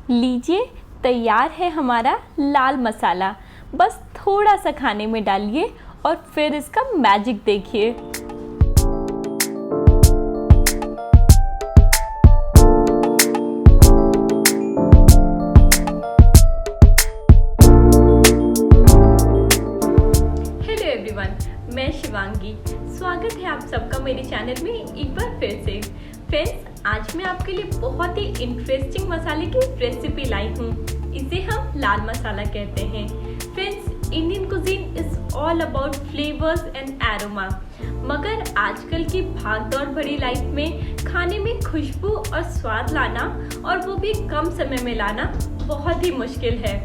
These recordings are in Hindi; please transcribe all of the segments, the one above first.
लीजिए, तैयार है हमारा लाल मसाला। बस थोड़ा सा खाने में डालिए और फिर इसका मैजिक देखिए। हेलो एवरीवन, मैं शिवांगी। स्वागत है आप सबका मेरे चैनल में एक बार फिर से। फ्रेंड्स, आज मैं आपके लिए बहुत ही इंटरेस्टिंग मसाले की रेसिपी लाई हूँ। इसे हम लाल मसाला कहते हैं। Friends, Indian cuisine is all about flavours and aroma. मगर आजकल की भागदौड़ भरी लाइफ में खाने में खुशबू और स्वाद लाना, और वो भी कम समय में लाना, बहुत ही मुश्किल है।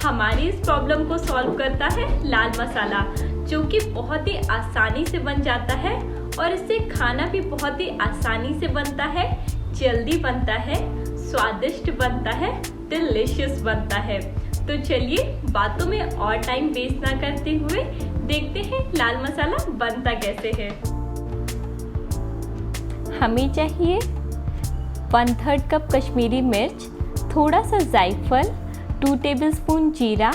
हमारी इस प्रॉब्लम को सॉल्व करता है लाल मसाला, जो कि बहुत ही आसानी से बन जाता है और इससे खाना भी बहुत ही आसानी से बनता है, जल्दी बनता है, स्वादिष्ट बनता है, डिलीशियस बनता है। तो चलिए बातों में और टाइम वेस्ट ना करते हुए देखते हैं लाल मसाला बनता कैसे है। हमें चाहिए 1/3 कप कश्मीरी मिर्च, थोड़ा सा जायफल, 2 टेबलस्पून जीरा,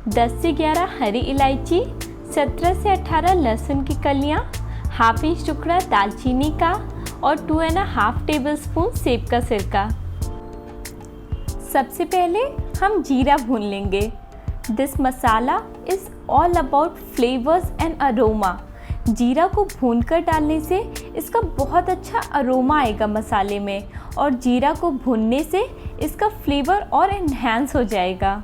10 से 11 हरी इलायची, 17 से 18 लहसुन की कलियाँ, ½ इंच टुकड़ा दालचीनी का और 2.5 टेबलस्पून सेब का सिरका। सबसे पहले हम जीरा भून लेंगे। This masala is all about flavours and aroma. जीरा को भूनकर डालने से इसका बहुत अच्छा अरोमा आएगा मसाले में, और जीरा को भूनने से इसका फ्लेवर और एनहांस हो जाएगा।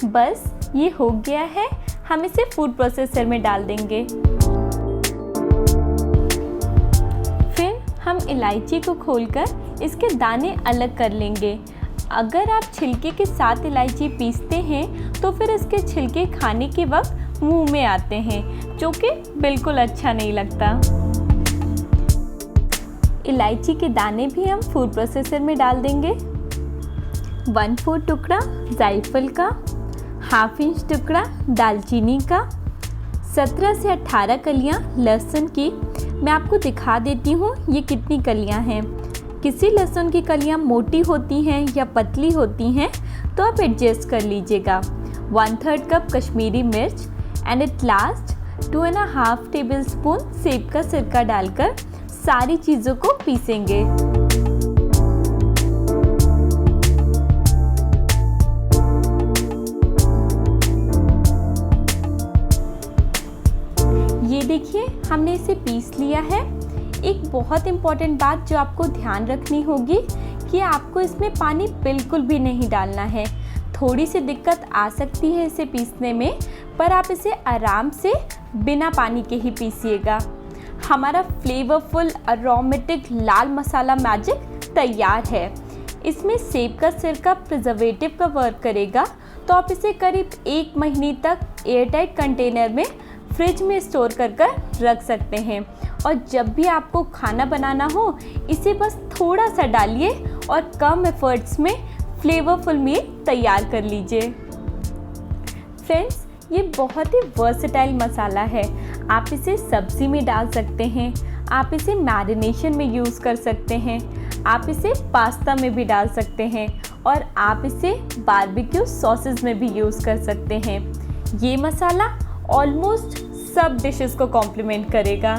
बस ये हो गया है, हम इसे फूड प्रोसेसर में डाल देंगे। फिर हम इलायची को खोलकर इसके दाने अलग कर लेंगे। अगर आप छिलके के साथ इलायची पीसते हैं तो फिर इसके छिलके खाने के वक्त मुंह में आते हैं, जो कि बिल्कुल अच्छा नहीं लगता। इलायची के दाने भी हम फूड प्रोसेसर में डाल देंगे। 1/4 टुकड़ा जायफल का, ½ इंच टुकड़ा दालचीनी का, 17 से 18 कलियां लहसुन की। मैं आपको दिखा देती हूँ ये कितनी कलियां हैं। किसी लहसुन की कलियां मोटी होती हैं या पतली होती हैं तो आप एडजस्ट कर लीजिएगा। 1/3 कप कश्मीरी मिर्च एंड एट लास्ट 2.5 टेबलस्पून सेब का सिरका डालकर सारी चीज़ों को पीसेंगे। ये देखिए, हमने इसे पीस लिया है। एक बहुत इम्पॉर्टेंट बात जो आपको ध्यान रखनी होगी कि आपको इसमें पानी बिल्कुल भी नहीं डालना है। थोड़ी सी दिक्कत आ सकती है इसे पीसने में, पर आप इसे आराम से बिना पानी के ही पीसिएगा। हमारा फ्लेवरफुल अरोमेटिक लाल मसाला मैजिक तैयार है। इसमें सेब का सिरका प्रिजर्वेटिव का वर्क करेगा, तो आप इसे करीब 1 महीने तक एयरटाइट कंटेनर में फ्रिज में स्टोर कर रख सकते हैं। और जब भी आपको खाना बनाना हो, इसे बस थोड़ा सा डालिए और कम एफर्ट्स में फ्लेवरफुल मील तैयार कर लीजिए। फ्रेंड्स, ये बहुत ही वर्सेटाइल मसाला है। आप इसे सब्जी में डाल सकते हैं, आप इसे मैरिनेशन में यूज़ कर सकते हैं, आप इसे पास्ता में भी डाल सकते हैं, और आप इसे बारबेक्यू सॉसेज में भी यूज़ कर सकते हैं। ये मसाला ऑलमोस्ट सब डिशेस को कॉम्प्लीमेंट करेगा।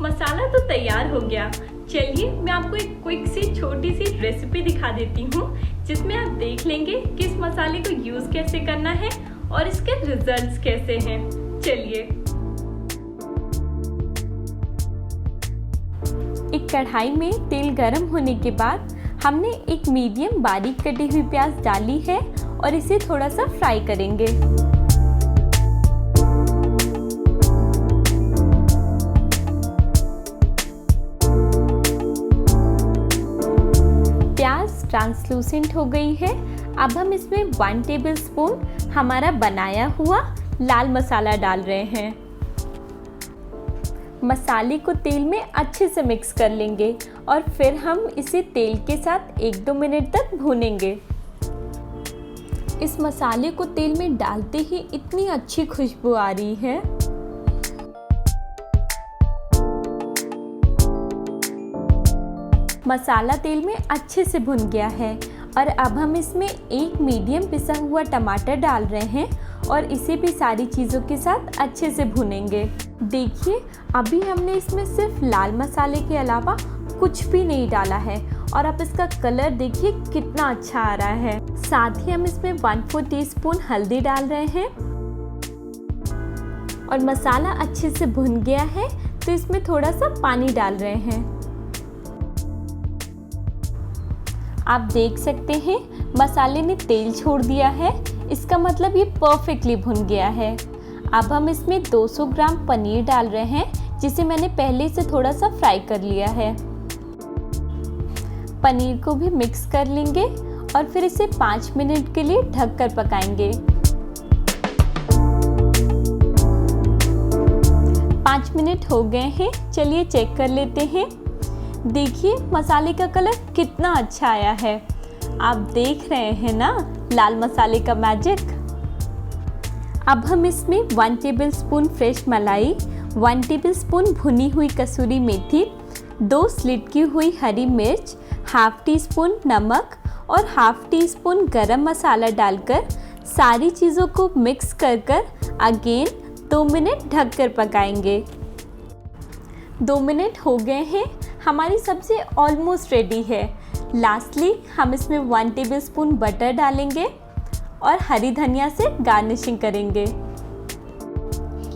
मसाला तो तैयार हो गया। चलिए मैं आपको एक क्विक सी छोटी सी रेसिपी दिखा देती हूँ, जिसमें आप देख लेंगे कि इस मसाले को यूज़ कैसे करना है और इसके रिजल्ट्स कैसे हैं। चलिए, एक कढ़ाई में तेल गरम होने के बाद हमने एक मीडियम बारीक कटी हुई प्याज डाली है और इसे थोड़ा सा फ्राई करेंगे। ट्रांसलूसेंट हो गई है। अब हम इसमें 1 टेबलस्पून हमारा बनाया हुआ लाल मसाला डाल रहे हैं। मसाले को तेल में अच्छे से मिक्स कर लेंगे और फिर हम इसे तेल के साथ 1-2 मिनट तक भूनेंगे। इस मसाले को तेल में डालते ही इतनी अच्छी खुशबू आ रही है। मसाला तेल में अच्छे से भुन गया है और अब हम इसमें एक मीडियम पिसा हुआ टमाटर डाल रहे हैं और इसे भी सारी चीज़ों के साथ अच्छे से भुनेंगे। देखिए अभी हमने इसमें सिर्फ लाल मसाले के अलावा कुछ भी नहीं डाला है और अब इसका कलर देखिए कितना अच्छा आ रहा है। साथ ही हम इसमें 1/4 टीस्पून हल्दी डाल रहे हैं और मसाला अच्छे से भुन गया है तो इसमें थोड़ा सा पानी डाल रहे हैं। आप देख सकते हैं मसाले ने तेल छोड़ दिया है, इसका मतलब ये परफेक्टली भुन गया है। अब हम इसमें 200 ग्राम पनीर डाल रहे हैं जिसे मैंने पहले से थोड़ा सा फ्राई कर लिया है। पनीर को भी मिक्स कर लेंगे और फिर इसे 5 मिनट के लिए ढक कर पकाएंगे। 5 मिनट हो गए हैं, चलिए चेक कर लेते हैं। देखिए मसाले का कलर कितना अच्छा आया है। आप देख रहे हैं ना लाल मसाले का मैजिक। अब हम इसमें 1 टेबलस्पून फ्रेश मलाई, 1 टेबलस्पून भुनी हुई कसूरी मेथी, 2 स्लिट की हुई हरी मिर्च, हाफ टी स्पून नमक और हाफ टी स्पून गरम मसाला डालकर सारी चीज़ों को मिक्स कर अगेन 2 मिनट ढक कर पकाएंगे। 2 मिनट हो गए हैं, हमारी सब्ज़ी ऑलमोस्ट रेडी है। लास्टली हम इसमें 1 टेबलस्पून बटर डालेंगे और हरी धनिया से गार्निशिंग करेंगे।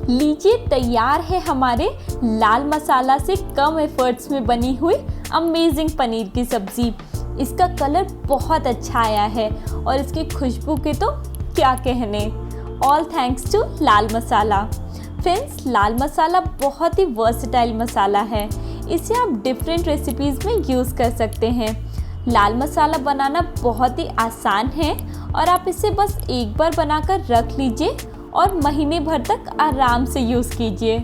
लीजिए तैयार है हमारे लाल मसाला से कम एफर्ट्स में बनी हुई अमेजिंग पनीर की सब्ज़ी। इसका कलर बहुत अच्छा आया है और इसकी खुशबू के तो क्या कहने। All thanks to Lal Masala. Friends Lal Masala बहुत ही वर्सेटाइल मसाला है, इसे आप डिफरेंट रेसिपीज़ में यूज़ कर सकते हैं। लाल मसाला बनाना बहुत ही आसान है और आप इसे बस एक बार बनाकर रख लीजिए और महीने भर तक आराम से यूज़ कीजिए।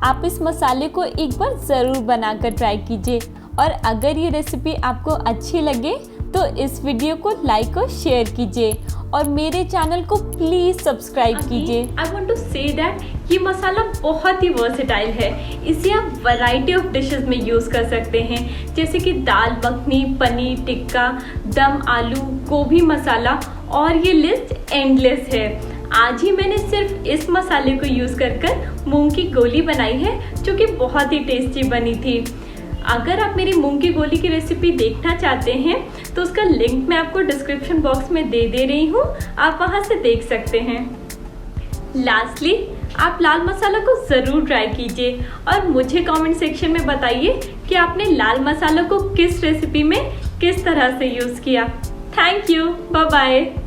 आप इस मसाले को एक बार ज़रूर बनाकर ट्राई कीजिए और अगर ये रेसिपी आपको अच्छी लगे तो इस वीडियो को लाइक और शेयर कीजिए और मेरे चैनल को प्लीज़ सब्सक्राइब कीजिए। I want to say that ये मसाला बहुत ही वर्सेटाइल है, इसे आप वैरायटी ऑफ डिशेस में यूज़ कर सकते हैं जैसे कि दाल मखनी, पनीर टिक्का, दम आलू, गोभी मसाला और ये लिस्ट एंडलेस है। आज ही मैंने सिर्फ इस मसाले को यूज़ कर मूंग की गोली बनाई है जो कि बहुत ही टेस्टी बनी थी। अगर आप मेरी मूंग की गोली की रेसिपी देखना चाहते हैं तो उसका लिंक मैं आपको डिस्क्रिप्शन बॉक्स में दे रही हूँ, आप वहाँ से देख सकते हैं। लास्टली आप लाल मसाला को ज़रूर ट्राई कीजिए और मुझे कमेंट सेक्शन में बताइए कि आपने लाल मसाला को किस रेसिपी में किस तरह से यूज़ किया। Thank you, bye bye.